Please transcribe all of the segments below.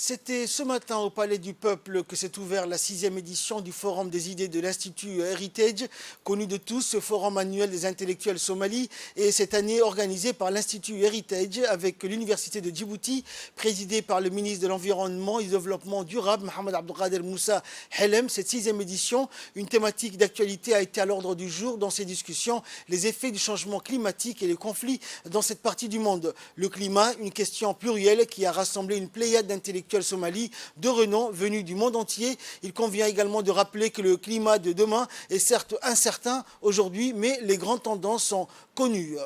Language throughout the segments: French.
C'était ce matin au Palais du Peuple que s'est ouvert la 6e édition du Forum des idées de l'Institut Heritage, connu de tous, ce forum annuel des intellectuels somalis, et cette année organisé par l'Institut Heritage avec l'Université de Djibouti, présidée par le ministre de l'Environnement et du Développement durable, Mohamed Abdelkader Moussa Helem. Cette 6e édition, une thématique d'actualité a été à l'ordre du jour dans ces discussions, les effets du changement climatique et les conflits dans cette partie du monde. Le climat, une question plurielle qui a rassemblé une pléiade d'intellectuels somalis de renom venus du monde entier. Il convient également de rappeler que le climat de demain est certes incertain aujourd'hui, mais les grandes tendances sont connues.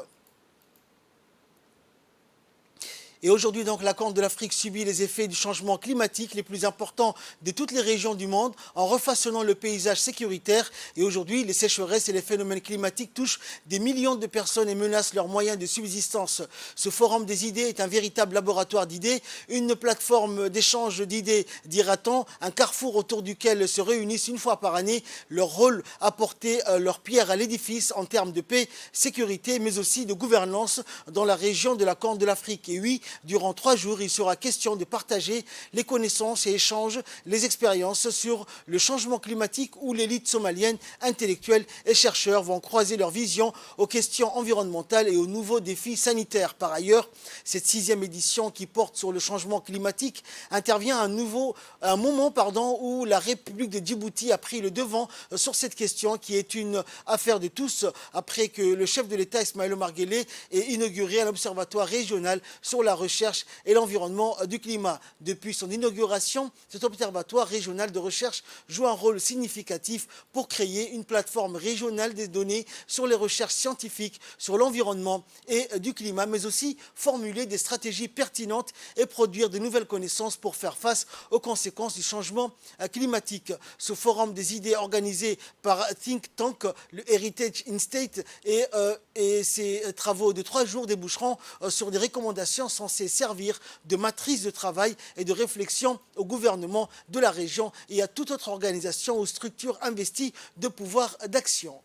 Et aujourd'hui, donc, la Corne de l'Afrique subit les effets du changement climatique les plus importants de toutes les régions du monde en refaçonnant le paysage sécuritaire. Et aujourd'hui, les sécheresses et les phénomènes climatiques touchent des millions de personnes et menacent leurs moyens de subsistance. Ce forum des idées est un véritable laboratoire d'idées, une plateforme d'échange d'idées, dira-t-on, un carrefour autour duquel se réunissent une fois par année leur rôle apporter leur pierre à l'édifice en termes de paix, sécurité, mais aussi de gouvernance dans la région de la Corne de l'Afrique. Et oui, durant 3 jours, il sera question de partager les connaissances et échanger les expériences sur le changement climatique où l'élite somalienne, intellectuelle et chercheurs vont croiser leur vision aux questions environnementales et aux nouveaux défis sanitaires. Par ailleurs, cette 6e édition qui porte sur le changement climatique intervient à un moment où la République de Djibouti a pris le devant sur cette question qui est une affaire de tous après que le chef de l'État Ismaël Omar Guelleh ait inauguré un observatoire régional sur la recherche et l'environnement du climat. Depuis son inauguration, cet observatoire régional de recherche joue un rôle significatif pour créer une plateforme régionale des données sur les recherches scientifiques, sur l'environnement et du climat, mais aussi formuler des stratégies pertinentes et produire de nouvelles connaissances pour faire face aux conséquences du changement climatique. Ce forum des idées organisé par Think Tank, le Heritage in State et ses travaux de 3 jours déboucheront sur des recommandations censées servir de matrice de travail et de réflexion au gouvernement de la région et à toute autre organisation ou structure investie de pouvoir d'action.